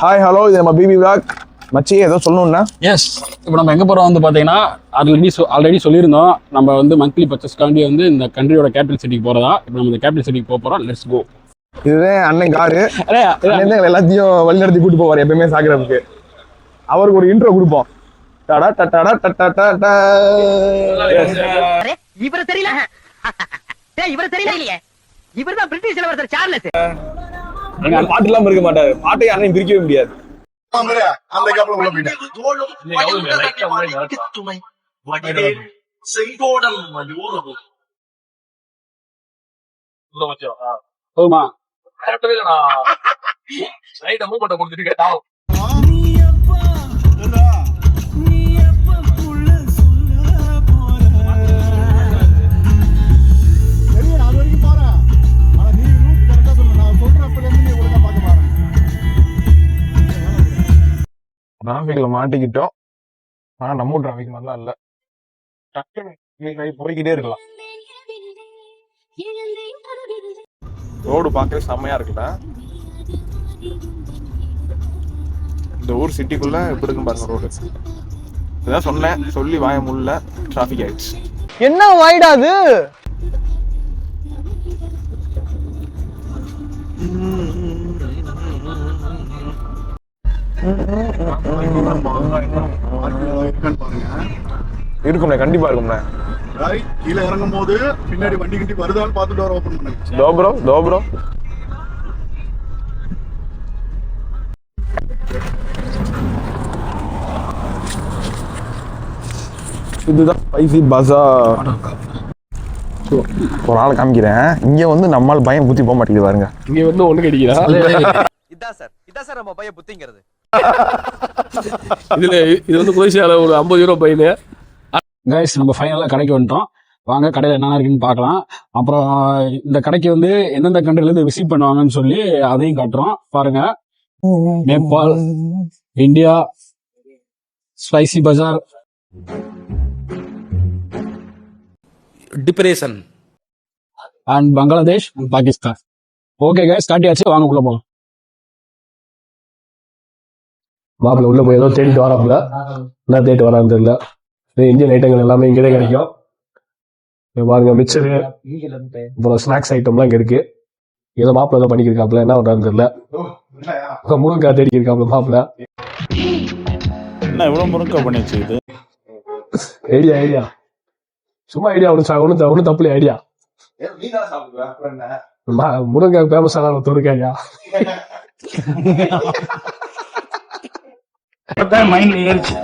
Hi hello, இது நம்ம BP vlog. மச்சி ஏதோ சொல்லணும்னா? எஸ், இப்போ நம்ம எங்கே போகிறோம் வந்து பார்த்தீங்கன்னா ஆல்ரெடி சொல்லியிருந்தோம். நம்ம வந்து மந்த்லி பர்ச்சேஸ்க்காண்டி வந்து இந்த கண்ட்ரியோட கேபிட்டல் சிட்டிக்கு போகிறதா. இப்போ நம்ம இந்த கேபிட்டல் சிட்டிக்கு போக போகிறோம். Let's go. இதுதான் அண்ணன் காரு. எல்லாத்தையும் வழி நடத்தி கூட்டு போவார் எப்பயுமே சாகிறதுக்கு. அவருக்கு ஒரு இன்ட்ரோ கொடுப்போம். இவர தெரியல, இவர தெரியல இல்லையே. இவர்தான் பிரிட்டிஷ் இளவரசர் சார்லஸ். பாட்டு இல்லாம இருக்க மாட்டாரு. பாட்டை யாரையும் பிரிக்கவே முடியாது. டிராபிக்ல மாட்டிக்கிட்டோம். ஆனா நம்ம டிராபிக் நல்லா இல்ல. டக்குன்னு போய்கிட்டே இருக்கலாம். ரோடு பார்க்கவே செம்மையா இருக்குல்ல. இந்த ஊர் சிட்டிக்குள்ள எப்படி இருக்குன்னு பாருங்க ரோடு. இதான் சொன்னேன், சொல்லி வாய முடியல, டிராபிக் ஆயிடுச்சு. என்ன வாய்டாது? இருக்கும்ண்ணே, கண்டிப்பா இருக்கும்ண்ணே. கீழே இறங்கும் போது பின்னாடி வண்டி கிட்டி வருதான்னு பார்த்து டோர் ஓபன் பண்ணுங்க. தோப்ரோ இதுதான் ஸ்பைசி பஜார். ஒரு ஆள் காமிக்கிறேன். இங்க வந்து நம்மால் பயம் புத்தி போக மாட்டேங்குது பாருங்க. இங்க வந்து ஒண்ணு கிடைக்குதா? இதான் சார் நம்ம பையன் புத்திங்கிறது. இது வந்து குதிசால ஒரு 50 யூரோ பையனு. கைஸ், நம்ம ஃபைனலாக கடைக்கு வந்துட்டோம். வாங்க கடையில் என்னென்ன இருக்குன்னு பார்க்கலாம். அப்புறம் இந்த கடைக்கு வந்து எந்தெந்த கண்ட்ரிலேருந்து விசிட் பண்ணுவாங்கன்னு சொல்லி அதையும் காட்டுறோம். பாருங்க, Nepal, India, spicy bazaar, depression and Bangladesh and Pakistan. Okay guys, காட்டியாச்சு, வாங்க உள்ள போகலாம். மாப்பிள்ள உள்ள போய் ஏதோ தேடிட்டு வராப்புல. என்ன தேடிட்டு வரான்னு தெரியல. இந்தியன் ஐட்டங்கள் எல்லாமே இங்கே தான் கிடைக்கும். பாருங்க, மிச்சரு அப்புறம் ஸ்நாக்ஸ் ஐட்டம்லாம் இங்க இருக்கு. ஏதோ மாப்பிள்ள ஏதோ பண்ணிக்கிருக்காப்புல, என்ன பண்றான்னு தெரியல. முருங்கக்காய் தேடி இருக்காப்புல மாப்பிள்ள. என்ன இவ்வளவு முருங்கக்காய் பண்ணி வச்சுக்கிது? ஐடியா சும்மா ஐடியா ஒன்றும் தப்பு இல்லை. ஐடியா முருங்கக்காய் ஃபேமஸ் ஆன தொருக்காயா மைண்ட்ல ஏறிச்சு.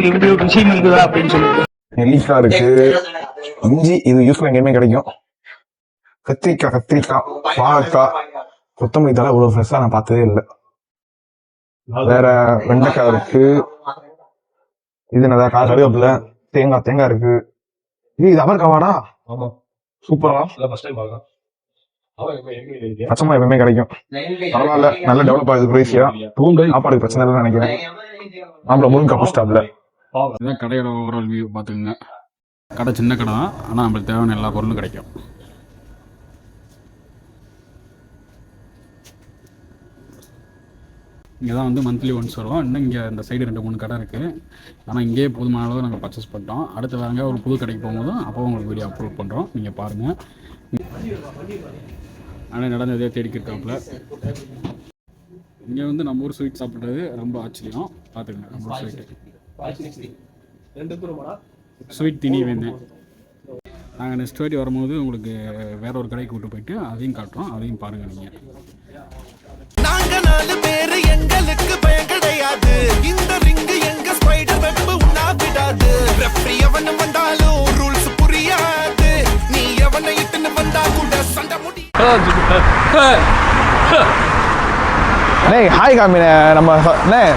இப்படி ஒரு விஷயம் இருக்குதா அப்படின்னு சொல்லிட்டு. நெல்லிக்காய் இருக்கு, இஞ்சி இது யூஸ்ஃபுல் எங்கேயுமே கிடைக்கும். கத்திரிக்காய், பாகக்காய், கொத்தமல்லி தலை இவ்வளவு ஃப்ரெஷ்ஷா நான் பார்த்ததே இல்லை. வேற வெண்டைக்காய் இருக்கு. இது என்னதா கருவேப்பிலை, தேங்காய் இருக்கு. இது அவரைக்காவாடா? சூப்பரா. பச்சைமா எப்பவுமே கிடைக்கும். பரவாயில்ல, நல்ல டெவலப் ஆகுது குரேசியா. சாப்பாடு பிரச்சனை இல்லைன்னு நினைக்கிறேன். நம்மள முருங்கை புஸ்டாப்ல இதான் கடையோட ஓவரால் வியூ பார்த்துக்குங்க. கடை சின்ன கடை தான், ஆனால் நம்மளுக்கு தேவையான எல்லா பொருளும் கிடைக்கும். இங்கே தான் வந்து மந்த்லி ஒன்ஸ் வரும். இன்னும் இங்கே இந்த சைடு 2-3 கடை இருக்குது. ஆனால் இங்கேயே போதுமான அளவு நாங்கள் பர்ச்சேஸ் பண்ணிட்டோம். அடுத்து வேறு ஒரு புது கடைக்கு போகும்போதும் அப்போ உங்களுக்கு வீடியோ அப்லோட் பண்ணுறோம், நீங்கள் பாருங்கள். ஆனால் நடந்ததே தேடிக்கிருக்காப்புல. இங்கே வந்து நம்ம ஊர் ஸ்வீட் சாப்பிட்றது ரொம்ப ஆச்சரியம். பார்த்துக்கங்க, நம்ம ஊர் ஸ்வீட் திணி வேந்தேன். நாங்கள் நெக்ஸ்ட் வாட்டி வரும்போது உங்களுக்கு வேற ஒரு கடைக்கு கூட்டு போயிட்டு அதையும் காட்டுறோம், அதையும் பாருங்கள். நீங்கள் நாங்க 4 பேரு, எங்களுக்கு பயம் கிடையாது. இந்த ரிங்கு எங்க ஸ்பைடர் வெப் உண்ணா விடாது. ரெஃப்ரி எவனும் வந்தாலும் ரூல்ஸ் புரியாது. நீ எவனை இட்டுன்னு வந்தா கூட சண்டை முடி. ஹாய் காமின,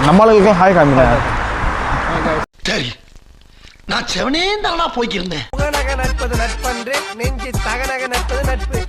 நம்மளுக்கு ஹாய் காமின. சரி, நான் செவனே தானா போய்க்கிருந்தேன். நட்பது நட்பன்று, நெஞ்சு தகநக நட்பது நட்பு.